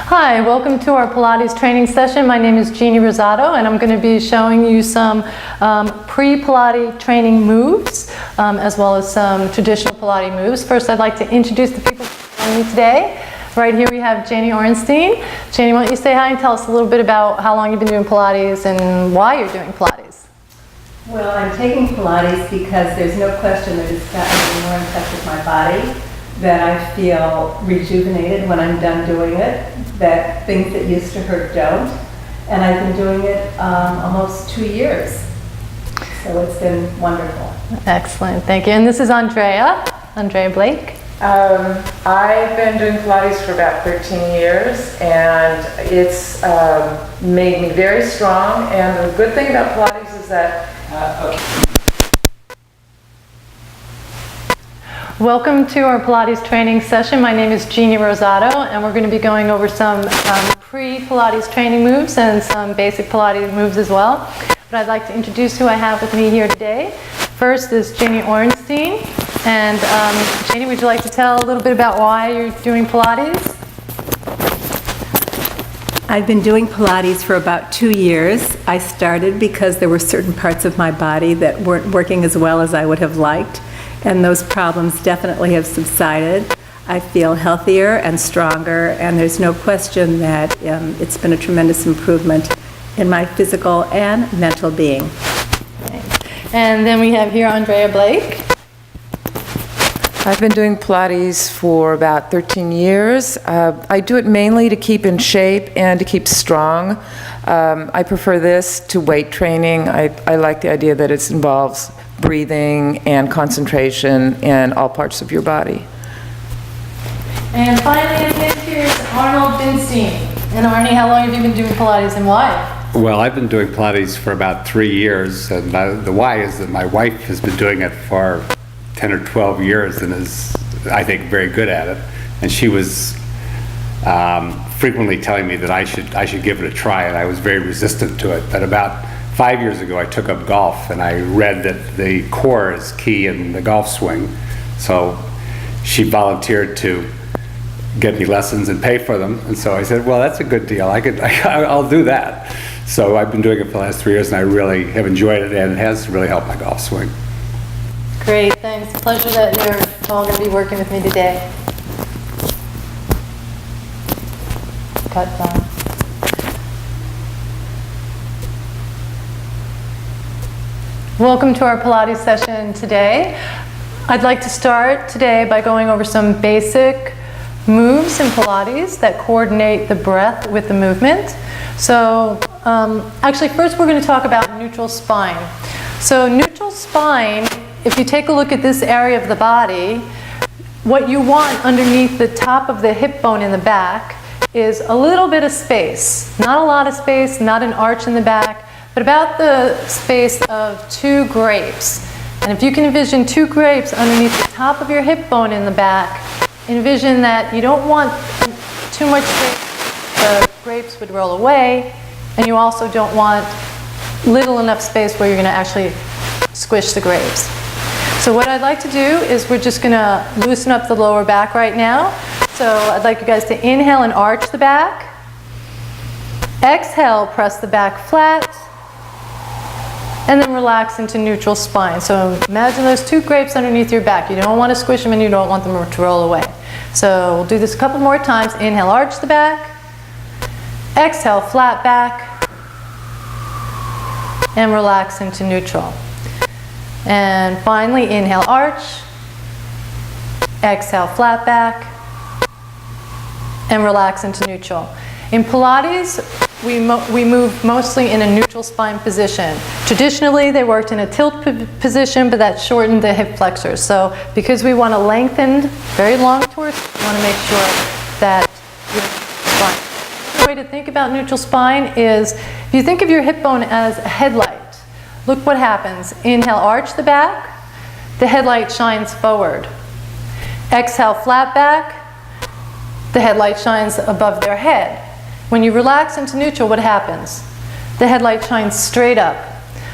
Hi, welcome to our Pilates training session. My name is Jeanne Rosado, and I'm going to be showing you some pre-Pilates training moves, as well as some traditional Pilates moves. First, I'd like to introduce the people joining me today. Right here we have Jeanne Orenstein. Jeanne, why don't you say hi and tell us a little bit about how long you've been doing Pilates and why you're doing Pilates? Well, I'm taking Pilates because there's no question that it's gotten me more in touch with my body, that I feel rejuvenated when I'm done doing it, that things that used to hurt don't. And I've been doing it almost 2 years. So it's been wonderful. Excellent, thank you. And this is Andrea Blake. I've been doing Pilates for about 13 years, and it's made me very strong. And the good thing about Pilates is that Welcome to our Pilates training session. My name is Jeanne Rosado, and we're going to be going over some pre-Pilates training moves and some basic Pilates moves as well. But I'd like to introduce who I have with me here today. First is Jeanne Orenstein. And Jeanne, would you like to tell a little bit about why you're doing Pilates? I've been doing Pilates for about 2 years. I started because there were certain parts of my body that weren't working as well as I would have liked. And those problems definitely have subsided. I feel healthier and stronger, and there's no question that it's been a tremendous improvement in my physical and mental being. And then we have here Andrea Blake. I've been doing Pilates for about 13 years. I do it mainly to keep in shape and to keep strong. I prefer this to weight training. I like the idea that it involves breathing and concentration in all parts of your body. And finally, at the end here is Arnold Binstein. And Arnie, how long have you been doing Pilates and why? Well, I've been doing Pilates for about 3 years, and the why is that my wife has been doing it for 10 or 12 years and is, I think, very good at it. And she was frequently telling me that I should give it a try, and I was very resistant to it. But about 5 years ago, I took up golf, and I read that the core is key in the golf swing. So she volunteered to get me lessons and pay for them. And so I said, well, that's a good deal. I'll do that. So I've been doing it for the last 3 years, and I really have enjoyed it, and it has really helped my golf swing. Great, thanks. Pleasure that you're all going to be working with me today. Cut down. Welcome to our Pilates session today. I'd like to start today by going over some basic moves in Pilates that coordinate the breath with the movement. So actually first we're going to talk about neutral spine. So neutral spine, if you take a look at this area of the body, what you want underneath the top of the hip bone in the back is a little bit of space. Not a lot of space, not an arch in the back, but about the space of 2 grapes. And if you can envision 2 grapes underneath the top of your hip bone in the back, envision that you don't want too much space, the grapes would roll away, and you also don't want little enough space where you're going to actually squish the grapes. So what I'd like to do is we're just going to loosen up the lower back right now. So I'd like you guys to inhale and arch the back. Exhale, press the back flat. And then relax into neutral spine. So imagine those 2 grapes underneath your back. You don't want to squish them and you don't want them to roll away. So we'll do this a couple more times. Inhale, arch the back. Exhale, flat back. And relax into neutral. And finally, inhale, arch. Exhale, flat back. And relax into neutral. In Pilates, we move mostly in a neutral spine position. Traditionally, they worked in a tilt position, but that shortened the hip flexors. So because we want to lengthen very long torso, we want to make sure that your spine. The way to think about neutral spine is, if you think of your hip bone as a headlight, look what happens. Inhale, arch the back. The headlight shines forward. Exhale, flat back. The headlight shines above their head. When you relax into neutral, what happens? The headlight shines straight up.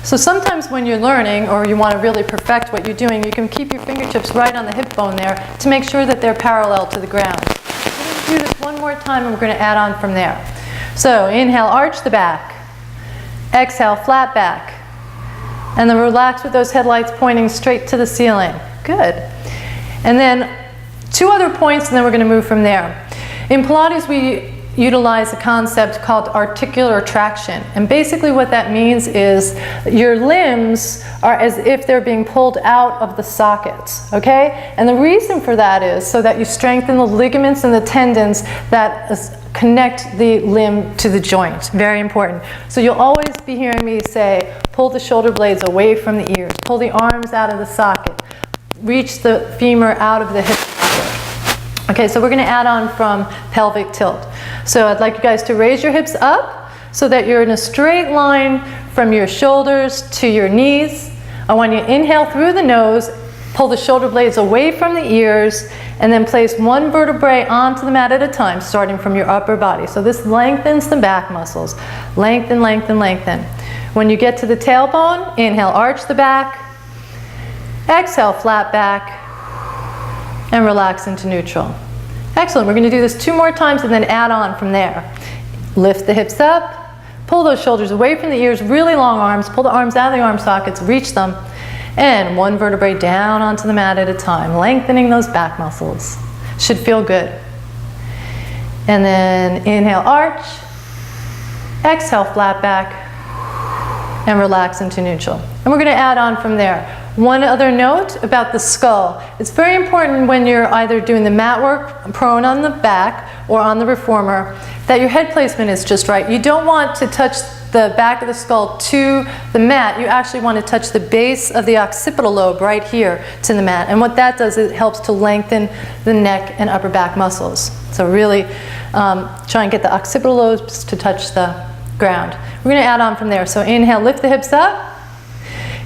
So sometimes when you're learning or you want to really perfect what you're doing, you can keep your fingertips right on the hip bone there to make sure that they're parallel to the ground. You do this one more time, and we're going to add on from there. So inhale, arch the back. Exhale, flat back. And then relax with those headlights pointing straight to the ceiling. Good. And then 2 other points, and then we're going to move from there. In Pilates, we utilize a concept called articular traction. And basically what that means is your limbs are as if they're being pulled out of the sockets, okay? And the reason for that is so that you strengthen the ligaments and the tendons that connect the limb to the joint. Very important. So you'll always be hearing me say, pull the shoulder blades away from the ears, pull the arms out of the socket, reach the femur out of the hip socket. Okay, so we're going to add on from pelvic tilt. So I'd like you guys to raise your hips up so that you're in a straight line from your shoulders to your knees. I want you to inhale through the nose, pull the shoulder blades away from the ears, and then place one vertebrae onto the mat at a time, starting from your upper body. So this lengthens the back muscles. Lengthen, lengthen, lengthen. When you get to the tailbone, inhale, arch the back. Exhale, flat back. And relax into neutral. Excellent. We're going to do this 2 more times and then add on from there. Lift the hips up. Pull those shoulders away from the ears, really long arms. Pull the arms out of the arm sockets, reach them. And one vertebrae down onto the mat at a time, lengthening those back muscles. Should feel good. And then inhale, arch. Exhale, flat back. And relax into neutral. And we're going to add on from there. One other note about the skull. It's very important when you're either doing the mat work, prone on the back, or on the reformer, that your head placement is just right. You don't want to touch the back of the skull to the mat. You actually want to touch the base of the occipital lobe right here to the mat. And what that does is it helps to lengthen the neck and upper back muscles. So really try and get the occipital lobes to touch the ground. We're going to add on from there. So inhale, lift the hips up.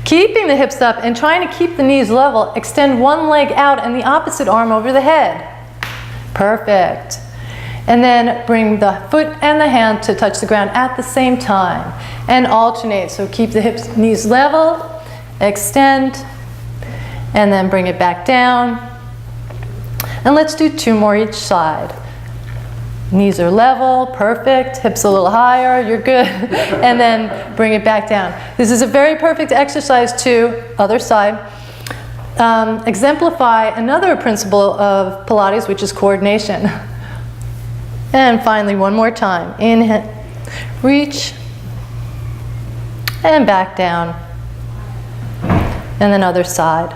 Keeping the hips up and trying to keep the knees level, extend one leg out and the opposite arm over the head. Perfect. And then bring the foot and the hand to touch the ground at the same time. And alternate. So keep the hips, knees level, extend, and then bring it back down. And let's do 2 more each side. Knees are level, perfect, hips a little higher, you're good. And then bring it back down. This is a very perfect exercise to, other side, exemplify another principle of Pilates, which is coordination. And finally, one more time. Inhale, reach, and back down. And then other side.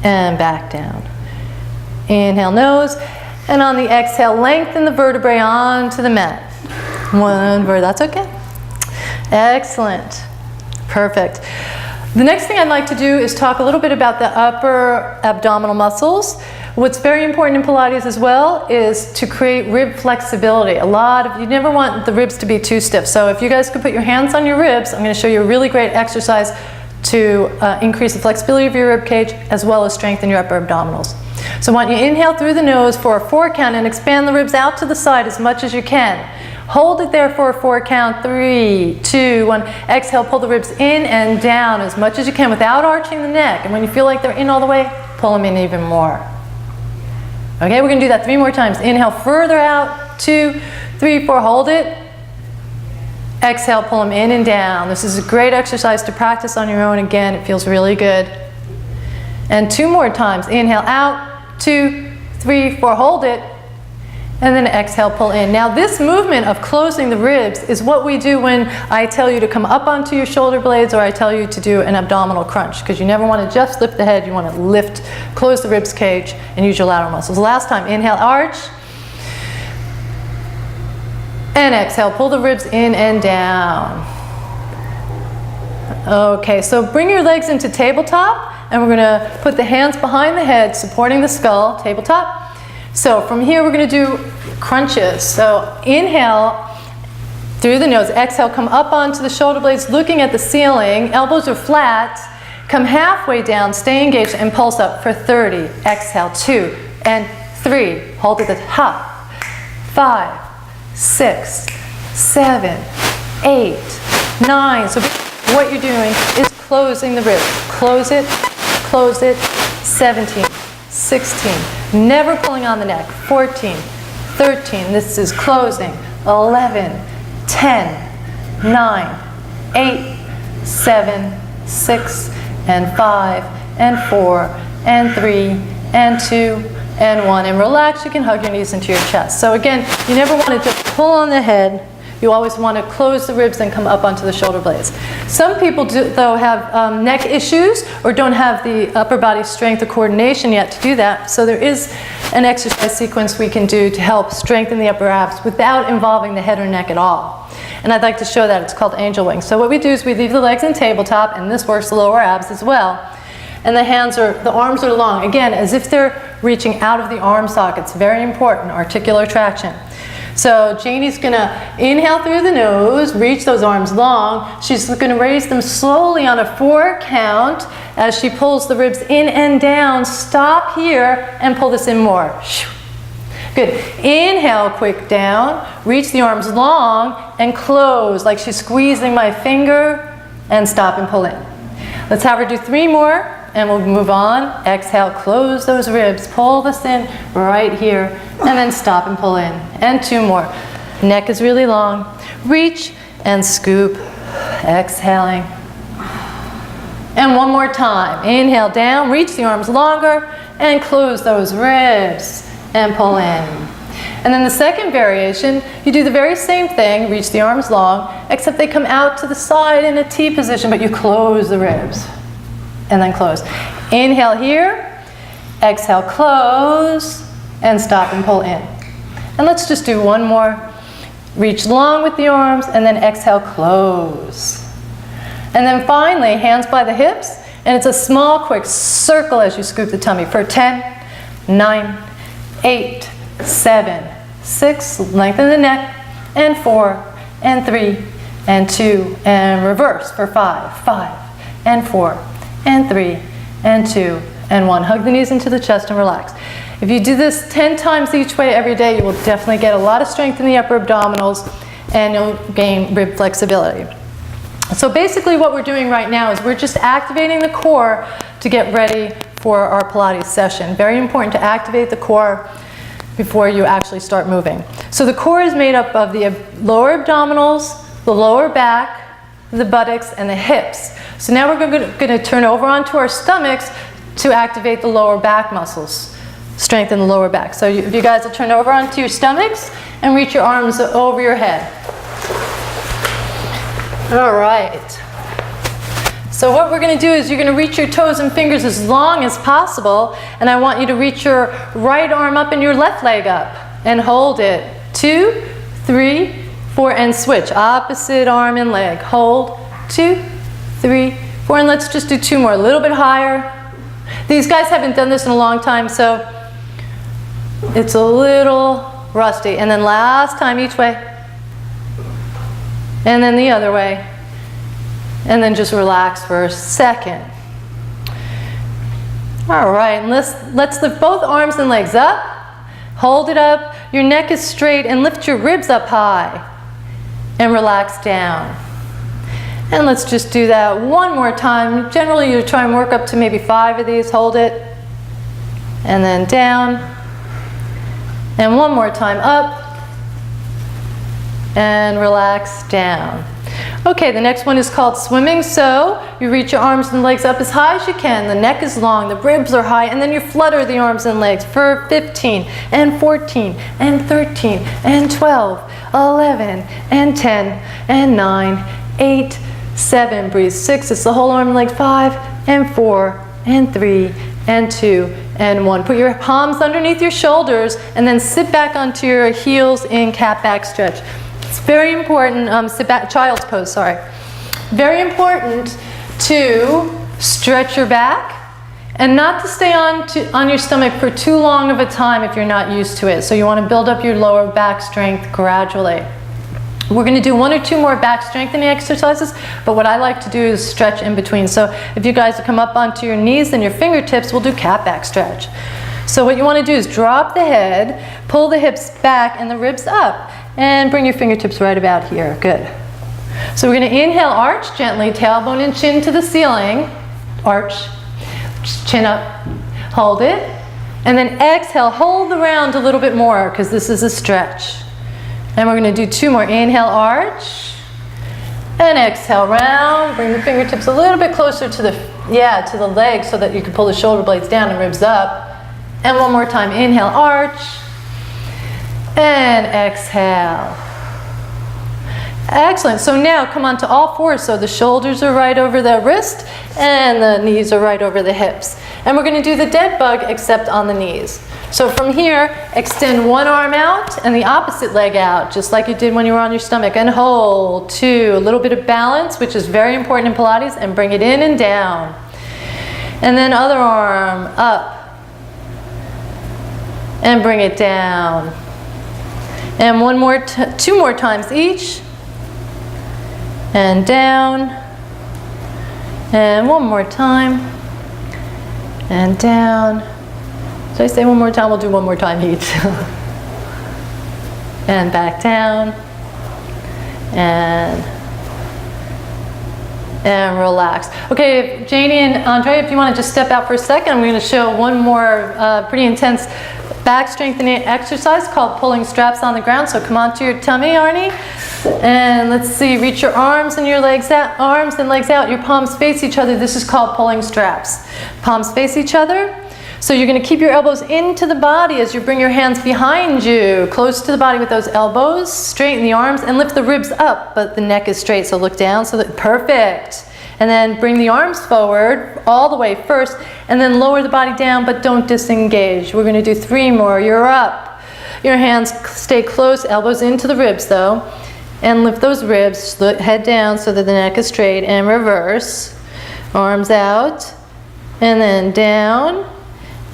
And back down. Inhale, nose, and on the exhale, lengthen the vertebrae onto the mat. That's okay. Excellent. Perfect. The next thing I'd like to do is talk a little bit about the upper abdominal muscles. What's very important in Pilates as well is to create rib flexibility. You never want the ribs to be too stiff. So if you guys could put your hands on your ribs, I'm going to show you a really great exercise to increase the flexibility of your rib cage as well as strengthen your upper abdominals. So I want you to inhale through the nose for a 4 count and expand the ribs out to the side as much as you can. Hold it there for a 4 count. 3, 2, 1. Exhale, pull the ribs in and down as much as you can without arching the neck. And when you feel like they're in all the way, pull them in even more. Okay, we're going to do that 3 more times. Inhale further out. 2, 3, 4. Hold it. Exhale, pull them in and down. This is a great exercise to practice on your own. Again, it feels really good. And 2 more times. Inhale out. 2, 3, 4, hold it, and then exhale, pull in. Now this movement of closing the ribs is what we do when I tell you to come up onto your shoulder blades or I tell you to do an abdominal crunch, because you never want to just lift the head, you want to lift, close the ribs cage and use your lateral muscles. Last time, inhale, arch, and exhale, pull the ribs in and down. Okay, so bring your legs into tabletop. And we're going to put the hands behind the head, supporting the skull, tabletop. So from here, we're going to do crunches. So inhale through the nose. Exhale, come up onto the shoulder blades, looking at the ceiling. Elbows are flat. Come halfway down, stay engaged, and pulse up for 30. Exhale, 2 and 3. Hold at the top. 5, 6, 7, 8, 9. So what you're doing is closing the ribs. Close it. 17, 16, Never pulling on the neck. 14, 13, this is closing. 11, 10, 9, 8, 7, 6, and 5, and 4, and 3, and 2, and 1. And relax, you can hug your knees into your chest. So again, you never want to just pull on the head. You always want to close the ribs and come up onto the shoulder blades. Some people, though, have neck issues or don't have the upper body strength or coordination yet to do that. So there is an exercise sequence we can do to help strengthen the upper abs without involving the head or neck at all. And I'd like to show that. It's called angel wings. So what we do is we leave the legs in tabletop, and this works the lower abs as well. And the arms are long, again, as if they're reaching out of the arm sockets. Very important, articular traction. So Janie's gonna inhale through the nose, reach those arms long. She's gonna raise them slowly on a 4 count as she pulls the ribs in and down. Stop here and pull this in more. Good. Inhale, quick down. Reach the arms long and close like she's squeezing my finger, and stop and pull in. Let's have her do 3 more. And we'll move on. Exhale, close those ribs. Pull this in right here. And then stop and pull in. And 2 more. Neck is really long. Reach and scoop. Exhaling. And 1 more time. Inhale down. Reach the arms longer. And close those ribs. And pull in. And then the second variation, you do the very same thing. Reach the arms long. Except they come out to the side in a T position. But you close the ribs. And then close. Inhale here, exhale, close, and stop and pull in. And let's just do 1 more. Reach long with the arms, and then exhale, close. And then finally, hands by the hips, and it's a small, quick circle as you scoop the tummy for 10, 9, 8, 7, 6, lengthen the neck, and 4, and 3, and 2, and reverse for 5, 5, and 4, and 3, and 2, and 1. Hug the knees into the chest and relax. If you do this 10 times each way every day, you will definitely get a lot of strength in the upper abdominals, and you'll gain rib flexibility. So basically what we're doing right now is we're just activating the core to get ready for our Pilates session. Very important to activate the core before you actually start moving. So the core is made up of the lower abdominals, the lower back, the buttocks, and the hips. So now we're going to turn over onto our stomachs to activate the lower back muscles, strengthen the lower back. So if you guys will turn over onto your stomachs and reach your arms over your head. All right. So what we're going to do is you're going to reach your toes and fingers as long as possible, and I want you to reach your right arm up and your left leg up and hold it. 2, 3, 4, and switch. Opposite arm and leg. Hold. 2, 3, 4, and let's just do 2 more. A little bit higher. These guys haven't done this in a long time, so it's a little rusty. And then last time each way. And then the other way. And then just relax for a second. All right, and let's lift both arms and legs up. Hold it up. Your neck is straight, and lift your ribs up high. And relax down. And let's just do that 1 more time. Generally, you try and work up to maybe 5 of these. Hold it. And then down. And 1 more time up. And relax down. Okay, the next one is called swimming. So you reach your arms and legs up as high as you can. The neck is long, the ribs are high, and then you flutter the arms and legs for 15, and 14, and 13, and 12, 11, and 10, and 9, 8, 7, breathe, 6, it's the whole arm and legs, 5, and 4, and 3, and 2, and 1. Put your palms underneath your shoulders, and then sit back onto your heels in cat back stretch. It's very important, sit back, child's pose, sorry. Very important to stretch your back and not to stay on your stomach for too long of a time if you're not used to it. So you want to build up your lower back strength gradually. We're going to do 1 or 2 more back strengthening exercises, but what I like to do is stretch in between. So if you guys come up onto your knees and your fingertips, we'll do cat back stretch. So what you want to do is drop the head, pull the hips back and the ribs up, and bring your fingertips right about here. Good. So we're going to inhale, arch gently, tailbone and chin to the ceiling. Arch, chin up, hold it. And then exhale, hold the round a little bit more because this is a stretch. And we're going to do 2 more. Inhale, arch. And exhale, round. Bring the fingertips a little bit closer to the, to the legs so that you can pull the shoulder blades down and ribs up. And one more time. Inhale, arch. And exhale. Excellent. So now come on to all fours. So the shoulders are right over the wrist and the knees are right over the hips. And we're going to do the dead bug except on the knees. So from here, extend one arm out and the opposite leg out, just like you did when you were on your stomach. And hold, 2. A little bit of balance, which is very important in Pilates, and bring it in and down. And then other arm up. And bring it down. And 2 more times each. And down. And one more time. And down. So I say one more time, we'll do one more time each. And back down. And relax. Okay, Jeanne and Andre, if you want to just step out for a second, I'm going to show one more pretty intense back strengthening exercise called pulling straps on the ground. So come onto your tummy, Arnie. And let's see, reach your arms and your legs out, arms and legs out. Your palms face each other. This is called pulling straps. Palms face each other. So you're going to keep your elbows into the body as you bring your hands behind you, close to the body with those elbows, straighten the arms and lift the ribs up, but the neck is straight, so look down, so that, perfect. And then bring the arms forward all the way first, and then lower the body down, but don't disengage. We're going to do 3 more. You're up. Your hands stay close, elbows into the ribs though, and lift those ribs, head down so that the neck is straight, and reverse. Arms out, and then down.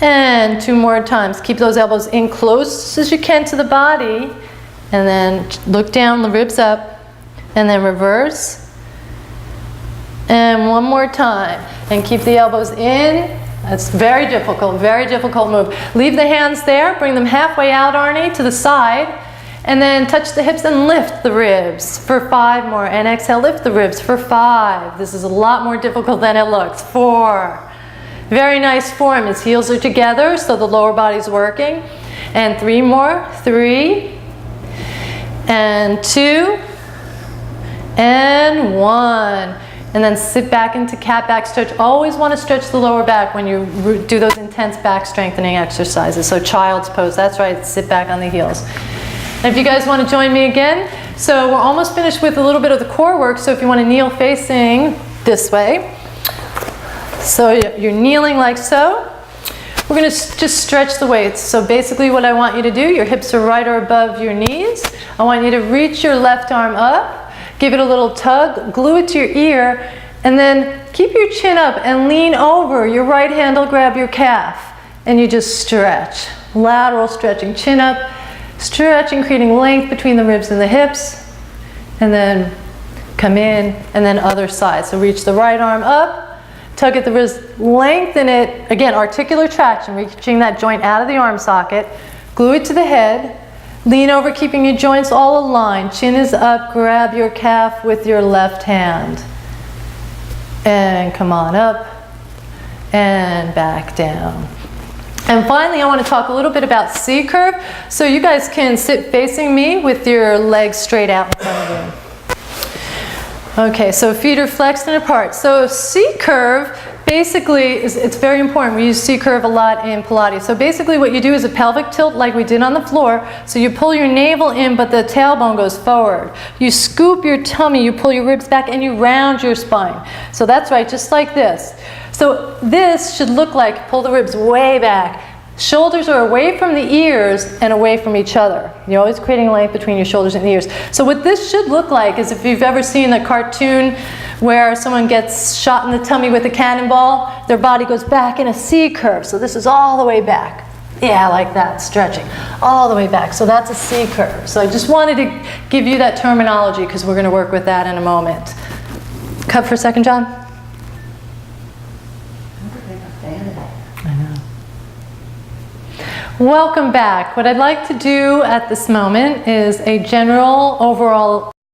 And 2 more times. Keep those elbows in close as you can to the body. And then look down, the ribs up. And then reverse. And 1 more time. And keep the elbows in. That's very difficult move. Leave the hands there. Bring them halfway out, Arnie, to the side. And then touch the hips and lift the ribs for 5 more. And exhale, lift the ribs for 5. This is a lot more difficult than it looks. 4. Very nice form. His heels are together, so the lower body's working. And 3 more. 3. And 2. And 1. And then sit back into cat back stretch. Always want to stretch the lower back when you do those intense back strengthening exercises. So child's pose, that's right, sit back on the heels. And if you guys want to join me again, so we're almost finished with a little bit of the core work, so if you want to kneel facing this way, so you're kneeling like so. We're going to just stretch the weights. So basically what I want you to do, your hips are right or above your knees. I want you to reach your left arm up, give it a little tug, glue it to your ear, and then keep your chin up and lean over. Your right hand will grab your calf, and you just stretch. Lateral stretching, chin up, stretching, creating length between the ribs and the hips, and then come in, and then other side. So reach the right arm up, tug at the wrist, lengthen it, again, articular traction, reaching that joint out of the arm socket, glue it to the head, lean over, keeping your joints all aligned, chin is up, grab your calf with your left hand, and come on up, and back down. And finally, I want to talk a little bit about C-curve, so you guys can sit facing me with your legs straight out in front of you. Okay, so feet are flexed and apart. So C-curve basically it's very important. We use C-curve a lot in Pilates. So basically what you do is a pelvic tilt like we did on the floor. So you pull your navel in, but the tailbone goes forward. You scoop your tummy, you pull your ribs back, and you round your spine. So that's right, just like this. So this should look like pull the ribs way back. Shoulders are away from the ears and away from each other. You're always creating length between your shoulders and the ears. So what this should look like is if you've ever seen a cartoon where someone gets shot in the tummy with a cannonball, their body goes back in a C-curve. So this is all the way back. Yeah, like that, stretching. All the way back. So that's a C-curve. So I just wanted to give you that terminology because we're going to work with that in a moment. Cut for a second, John. Welcome back. What I'd like to do at this moment is a general overall